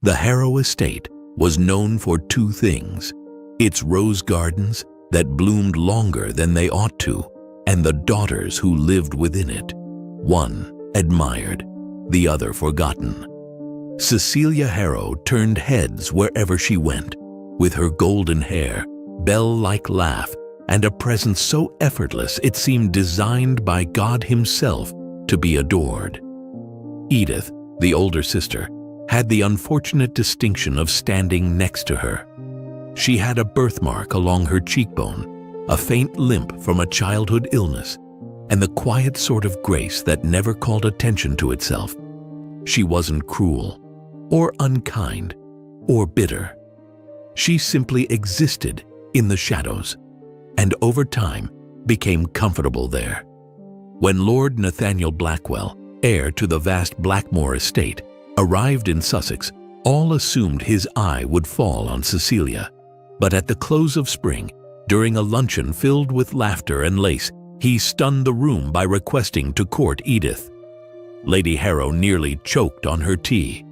The Harrow estate was known for two things: its rose gardens that bloomed longer than they ought to, and the daughters who lived within it, one admired, the other forgotten. Cecilia Harrow turned heads wherever she went, with her golden hair, bell-like laugh, and a presence so effortless it seemed designed by God himself to be adored. Edith, the older sister, had the unfortunate distinction of standing next to her. She had a birthmark along her cheekbone, a faint limp from a childhood illness, and the quiet sort of grace that never called attention to itself. She wasn't cruel, or unkind, or bitter. She simply existed in the shadows, and over time became comfortable there. When Lord Nathaniel Blackwell, heir to the vast Blackmore estate, arrived in Sussex, all assumed his eye would fall on Cecilia. But at the close of spring, during a luncheon filled with laughter and lace, he stunned the room by requesting to court Edith. Lady Harrow nearly choked on her tea.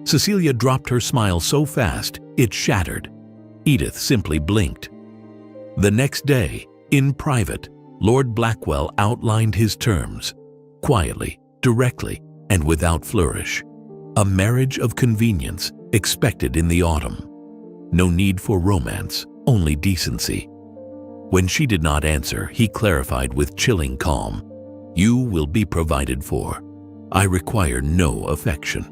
Cecilia dropped her smile so fast it shattered. Edith simply blinked. The next day, in private, Lord Blackwell outlined his terms, quietly, directly, and without flourish. A marriage of convenience expected in the autumn. No need for romance, only decency. When she did not answer, he clarified with chilling calm, "You will be provided for. I require no affection."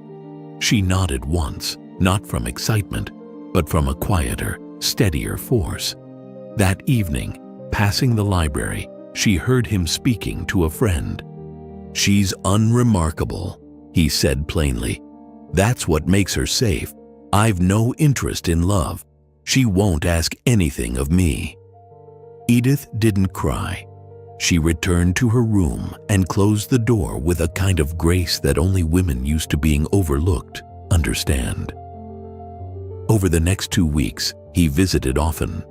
She nodded once, not from excitement, but from a quieter, steadier force. That evening, passing the library, she heard him speaking to a friend. "She's unremarkable," he said plainly. "That's what makes her safe. I've no interest in love. She won't ask anything of me." Edith didn't cry. She returned to her room and closed the door with a kind of grace that only women used to being overlooked understand. Over the next 2 weeks, he visited often.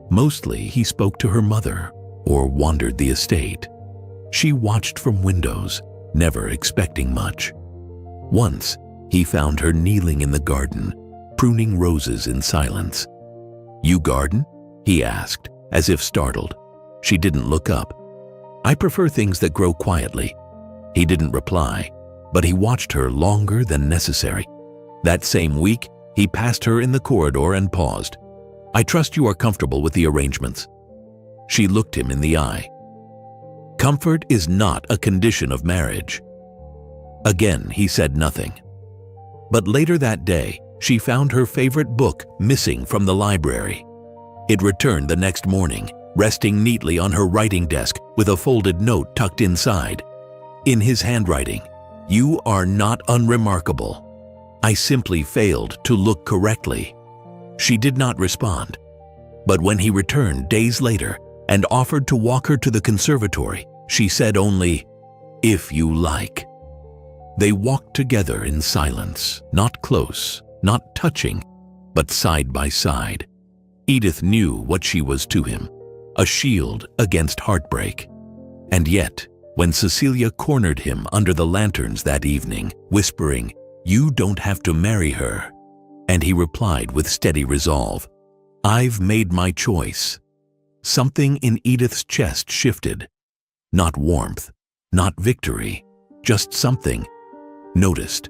Mostly, he spoke to her mother or wandered the estate. She watched from windows, never expecting much. Once, he found her kneeling in the garden, pruning roses in silence. "You garden?" he asked, as if startled. She didn't look up. "I prefer things that grow quietly." He didn't reply, but he watched her longer than necessary. That same week, he passed her in the corridor and paused. "I trust you are comfortable with the arrangements." She looked him in the eye. "Comfort is not a condition of marriage." Again, he said nothing. But later that day, she found her favorite book missing from the library. It returned the next morning, resting neatly on her writing desk with a folded note tucked inside. In his handwriting, "You are not unremarkable. I simply failed to look correctly." She did not respond. But when he returned days later and offered to walk her to the conservatory, she said only, "If you like." They walked together in silence, not close, not touching, but side by side. Edith knew what she was to him, a shield against heartbreak. And yet, when Cecilia cornered him under the lanterns that evening, whispering, "You don't have to marry her," and he replied with steady resolve, "I've made my choice," something in Edith's chest shifted. Not warmth, not victory, just something. Noticed.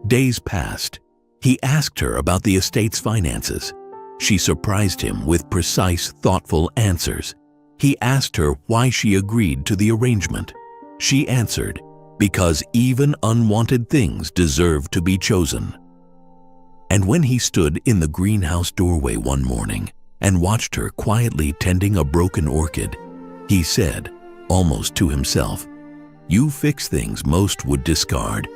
Days passed. He asked her about the estate's finances. She surprised him with precise, thoughtful answers. He asked her why she agreed to the arrangement. She answered, "Because even unwanted things deserve to be chosen." And when he stood in the greenhouse doorway one morning and watched her quietly tending a broken orchid, he said, almost to himself, "You fix things most would discard."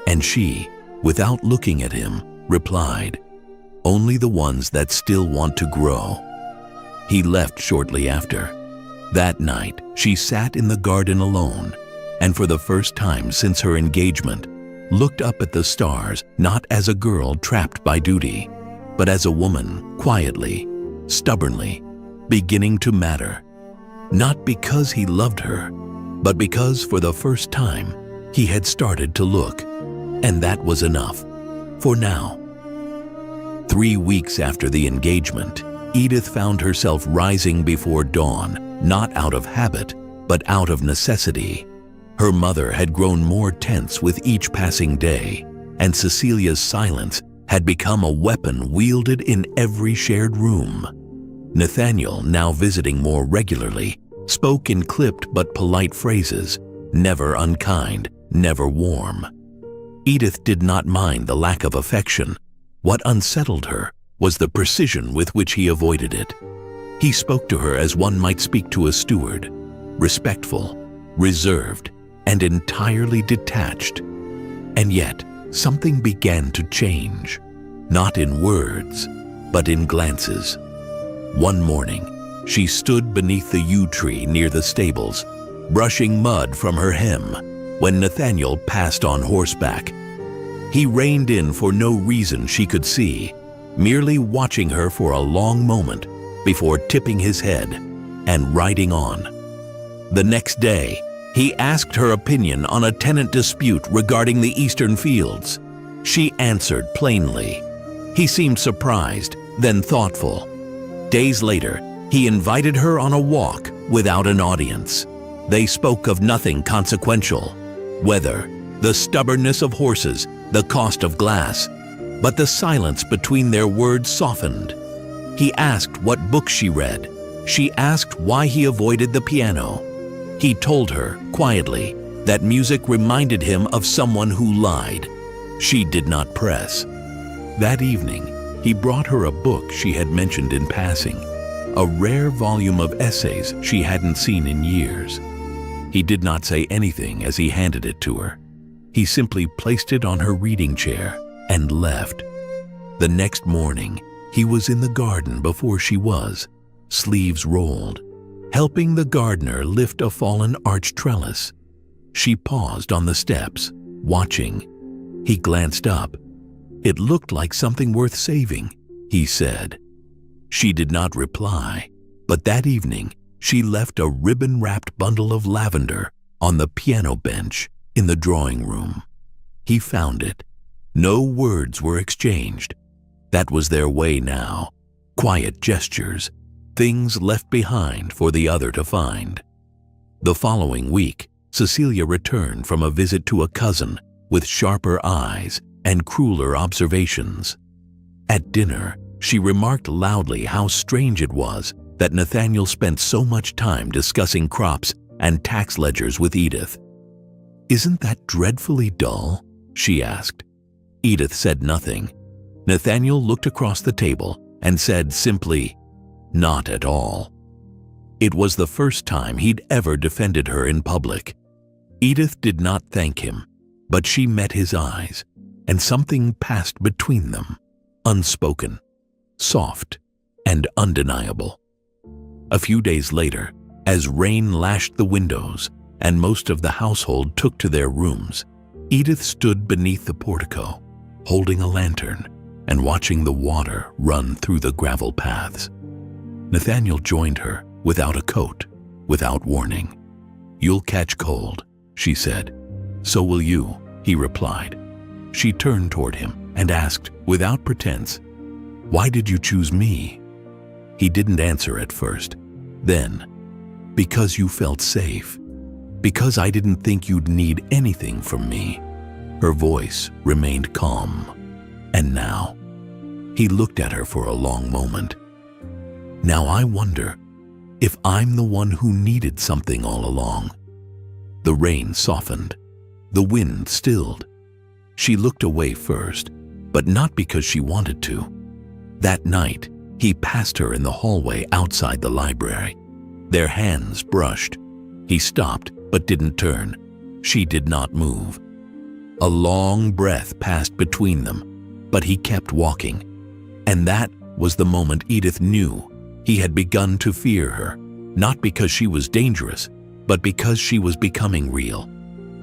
And she, without looking at him, replied, "Only the ones that still want to grow." He left shortly after. That night, she sat in the garden alone, and for the first time since her engagement, looked up at the stars not as a girl trapped by duty, but as a woman, quietly, stubbornly, beginning to matter. Not because he loved her, but because for the first time, he had started to look. And that was enough. for now. 3 weeks after the engagement, Edith found herself rising before dawn, not out of habit, but out of necessity. Her mother had grown more tense with each passing day, and Cecilia's silence had become a weapon wielded in every shared room. Nathaniel, now visiting more regularly, spoke in clipped but polite phrases, never unkind, never warm. Edith did not mind the lack of affection. What unsettled her was the precision with which he avoided it. He spoke to her as one might speak to a steward, respectful, reserved, and entirely detached. And yet, something began to change, not in words, but in glances. One morning, she stood beneath the yew tree near the stables, brushing mud from her hem, when Nathaniel passed on horseback. He reined in for no reason she could see, merely watching her for a long moment before tipping his head and riding on. The next day, he asked her opinion on a tenant dispute regarding the eastern fields. She answered plainly. He seemed surprised, then thoughtful. Days later, he invited her on a walk without an audience. They spoke of nothing consequential: weather, the stubbornness of horses, the cost of glass. But the silence between their words softened. He asked what books she read. She asked why he avoided the piano. He told her, quietly, that music reminded him of someone who lied. She did not press. That evening, he brought her a book she had mentioned in passing, a rare volume of essays she hadn't seen in years. He did not say anything as he handed it to her. He simply placed it on her reading chair and left. The next morning, he was in the garden before she was, sleeves rolled, helping the gardener lift a fallen arch trellis. She paused on the steps, watching. He glanced up. "It looked like something worth saving," he said. She did not reply, but that evening she left a ribbon-wrapped bundle of lavender on the piano bench in the drawing room. He found it. No words were exchanged. That was their way now. Quiet gestures, things left behind for the other to find. The following week, Cecilia returned from a visit to a cousin with sharper eyes and crueler observations. At dinner, she remarked loudly how strange it was that Nathaniel spent so much time discussing crops and tax ledgers with Edith. "Isn't that dreadfully dull?" she asked. Edith said nothing. Nathaniel looked across the table and said simply, "Not at all." It was the first time he'd ever defended her in public. Edith did not thank him, but she met his eyes, and something passed between them, unspoken, soft, and undeniable. A few days later, as rain lashed the windows and most of the household took to their rooms, Edith stood beneath the portico, holding a lantern and watching the water run through the gravel paths. Nathaniel joined her without a coat, without warning. "You'll catch cold," she said. "So will you," he replied. She turned toward him and asked, without pretense, "Why did you choose me?" He didn't answer at first. Then, "Because you felt safe. Because I didn't think you'd need anything from me." Her voice remained calm. "And now?" He looked at her for a long moment. "Now I wonder if I'm the one who needed something all along." The rain softened. The wind stilled. She looked away first, but not because she wanted to. That night, he passed her in the hallway outside the library. Their hands brushed. He stopped but didn't turn. She did not move. A long breath passed between them, but he kept walking. And that was the moment Edith knew he had begun to fear her, not because she was dangerous, but because she was becoming real.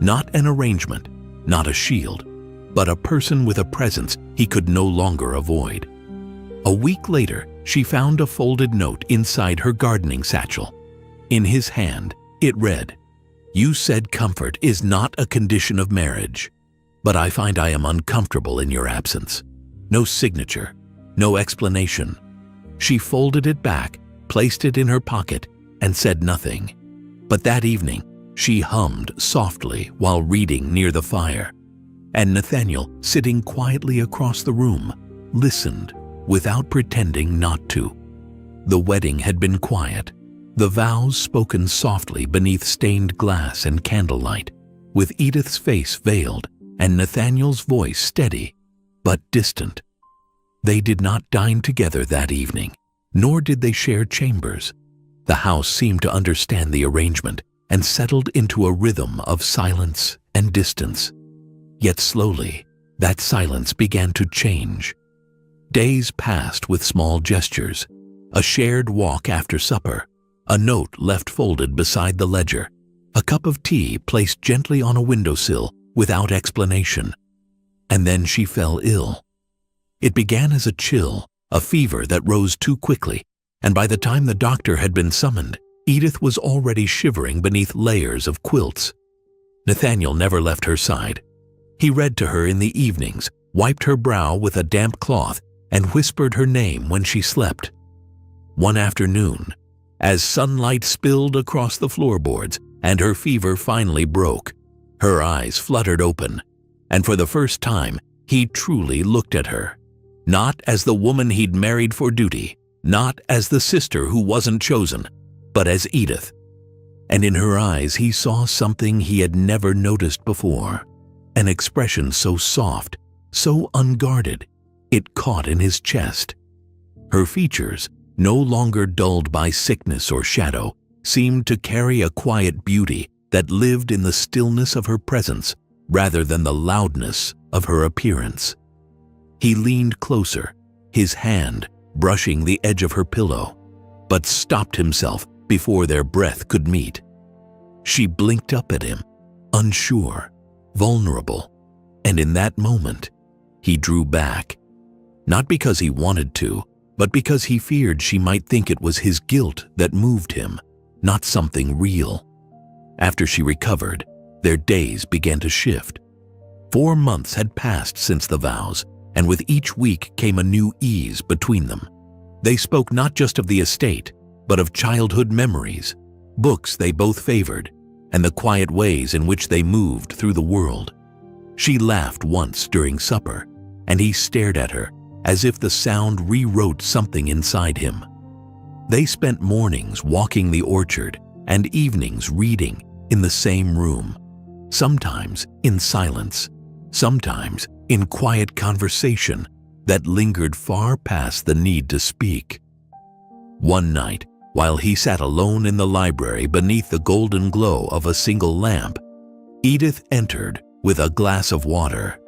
Not an arrangement, not a shield, but a person with a presence he could no longer avoid. A week later, she found a folded note inside her gardening satchel. In his hand, it read, "You said comfort is not a condition of marriage. but I find I am uncomfortable in your absence. No signature, no explanation. She folded it back, placed it in her pocket, and said nothing. But that evening, she hummed softly while reading near the fire. And Nathaniel, sitting quietly across the room, listened without pretending not to. The wedding had been quiet, the vows spoken softly beneath stained glass and candlelight, with Edith's face veiled and Nathaniel's voice steady but distant. They did not dine together that evening, nor did they share chambers. The house seemed to understand the arrangement and settled into a rhythm of silence and distance. Yet slowly, that silence began to change. Days passed with small gestures, a shared walk after supper, a note left folded beside the ledger, a cup of tea placed gently on a windowsill without explanation. And then she fell ill. It began as a chill, a fever that rose too quickly, and by the time the doctor had been summoned, Edith was already shivering beneath layers of quilts. Nathaniel never left her side. He read to her in the evenings, wiped her brow with a damp cloth, and whispered her name when she slept. One afternoon, as sunlight spilled across the floorboards and her fever finally broke, her eyes fluttered open, and for the first time, he truly looked at her. Not as the woman he'd married for duty, not as the sister who wasn't chosen, but as Edith. And in her eyes he saw something he had never noticed before, an expression so soft, so unguarded, it caught in his chest. Her features, no longer dulled by sickness or shadow, seemed to carry a quiet beauty that lived in the stillness of her presence rather than the loudness of her appearance. He leaned closer, his hand brushing the edge of her pillow, but stopped himself before their breath could meet. She blinked up at him, unsure, vulnerable, and in that moment, he drew back. Not because he wanted to, but because he feared she might think it was his guilt that moved him, not something real. After she recovered, their days began to shift. 4 months had passed since the vows, and with each week came a new ease between them. They spoke not just of the estate, but of childhood memories, books they both favored, and the quiet ways in which they moved through the world. She laughed once during supper, and he stared at her as if the sound rewrote something inside him. They spent mornings walking the orchard and evenings reading in the same room, sometimes in silence, sometimes in quiet conversation that lingered far past the need to speak. One night, while he sat alone in the library beneath the golden glow of a single lamp, Edith entered with a glass of water.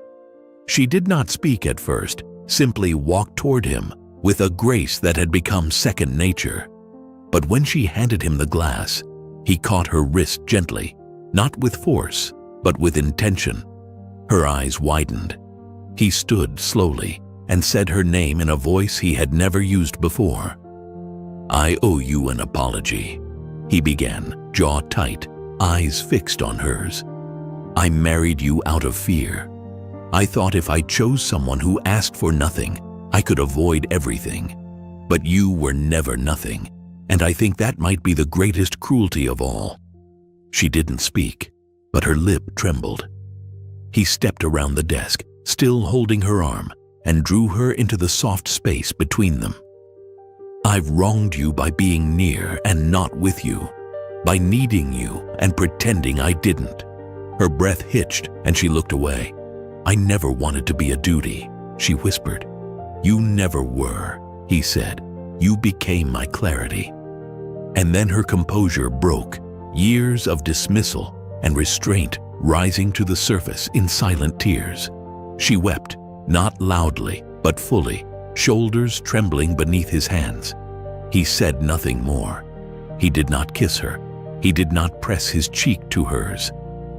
She did not speak at first, simply walked toward him with a grace that had become second nature. But when she handed him the glass, he caught her wrist gently, not with force, but with intention. Her eyes widened. He stood slowly and said her name in a voice he had never used before. "I owe you an apology," he began, jaw tight, eyes fixed on hers. "I married you out of fear. I thought if I chose someone who asked for nothing, I could avoid everything. But you were never nothing, and I think that might be the greatest cruelty of all." She didn't speak, but her lip trembled. He stepped around the desk, still holding her arm, and drew her into the soft space between them. "I've wronged you by being near and not with you, by needing you and pretending I didn't." Her breath hitched and she looked away. "I never wanted to be a duty," she whispered. "You never were," he said. "You became my clarity." And then her composure broke, years of dismissal and restraint rising to the surface in silent tears. She wept, not loudly, but fully, shoulders trembling beneath his hands. He said nothing more. He did not kiss her. He did not press his cheek to hers.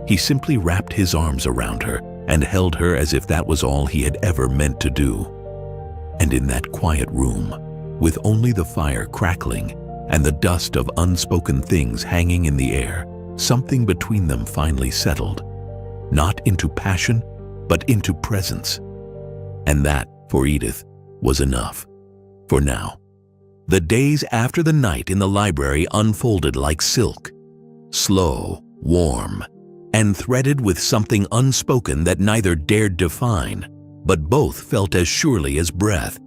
He simply wrapped his arms around her and held her as if that was all he had ever meant to do. And in that quiet room, with only the fire crackling and the dust of unspoken things hanging in the air, something between them finally settled. Not into passion, but into presence. And that, for Edith, was enough. For now. The days after the night in the library unfolded like silk, slow, warm, and threaded with something unspoken that neither dared define, but both felt as surely as breath.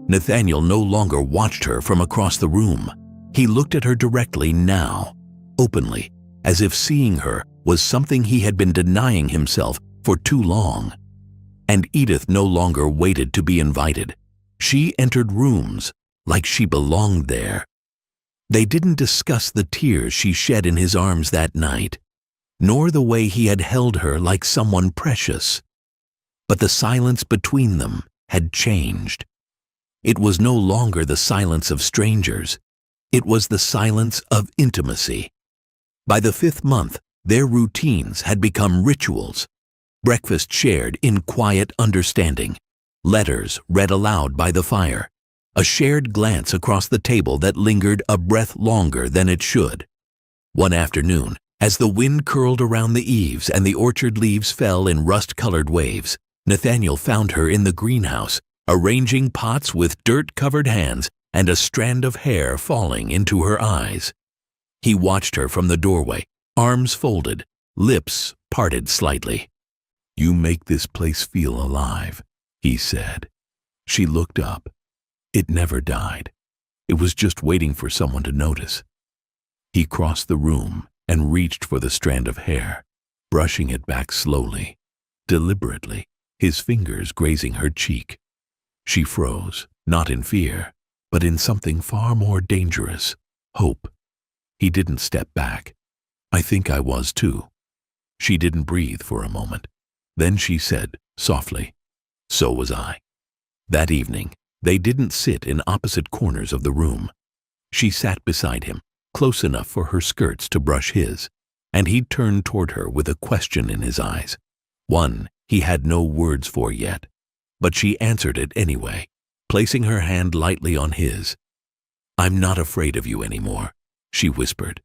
Nathaniel no longer watched her from across the room. He looked at her directly now, openly, as if seeing her was something he had been denying himself for too long. And Edith no longer waited to be invited. She entered rooms like she belonged there. They didn't discuss the tears she shed in his arms that night, nor the way he had held her like someone precious. But the silence between them had changed. It was no longer the silence of strangers. It was the silence of intimacy. By the 5th month, their routines had become rituals. Breakfast shared in quiet understanding, letters read aloud by the fire, a shared glance across the table that lingered a breath longer than it should. One afternoon, as the wind curled around the eaves and the orchard leaves fell in rust-colored waves, Nathaniel found her in the greenhouse, arranging pots with dirt-covered hands and a strand of hair falling into her eyes. He watched her from the doorway, arms folded, lips parted slightly. "You make this place feel alive," he said. She looked up. It never died. It was just waiting for someone to notice. He crossed the room and reached for the strand of hair, brushing it back slowly, deliberately, his fingers grazing her cheek. She froze, not in fear, but in something far more dangerous, hope. He didn't step back. "I think I was too." She didn't breathe for a moment. Then she said, softly, "So was I." That evening, they didn't sit in opposite corners of the room. She sat beside him, close enough for her skirts to brush his, and he turned toward her with a question in his eyes. One he had no words for yet, but she answered it anyway, placing her hand lightly on his. "I'm not afraid of you anymore," she whispered,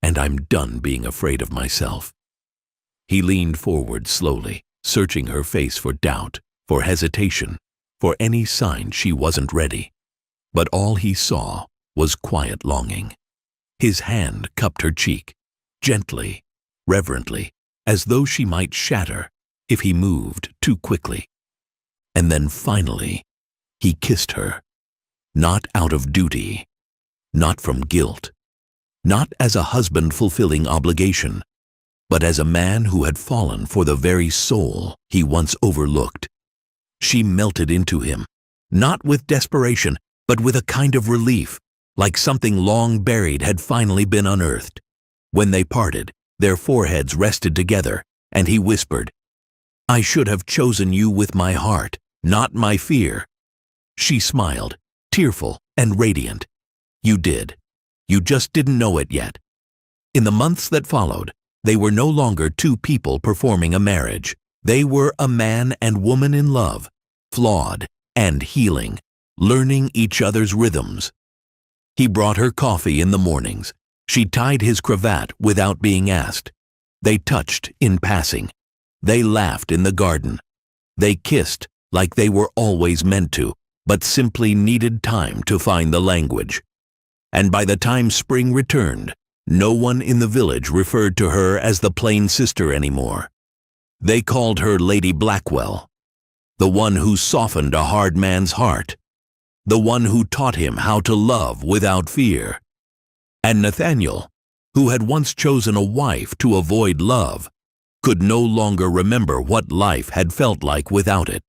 "and I'm done being afraid of myself." He leaned forward slowly, searching her face for doubt, for hesitation, for any sign she wasn't ready. But all he saw was quiet longing. His hand cupped her cheek, gently, reverently, as though she might shatter if he moved too quickly. And then finally, he kissed her, not out of duty, not from guilt, not as a husband fulfilling obligation, but as a man who had fallen for the very soul he once overlooked. She melted into him, not with desperation, but with a kind of relief, like something long buried had finally been unearthed. When they parted, their foreheads rested together, and he whispered, "I should have chosen you with my heart, not my fear." She smiled, tearful and radiant. "You did. You just didn't know it yet." In the months that followed, they were no longer two people performing a marriage. They were a man and woman in love, flawed and healing, learning each other's rhythms. He brought her coffee in the mornings. She tied his cravat without being asked. They touched in passing. They laughed in the garden. They kissed like they were always meant to, but simply needed time to find the language. And by the time spring returned, no one in the village referred to her as the plain sister anymore. They called her Lady Blackwell, the one who softened a hard man's heart, the one who taught him how to love without fear. And Nathaniel, who had once chosen a wife to avoid love, could no longer remember what life had felt like without it.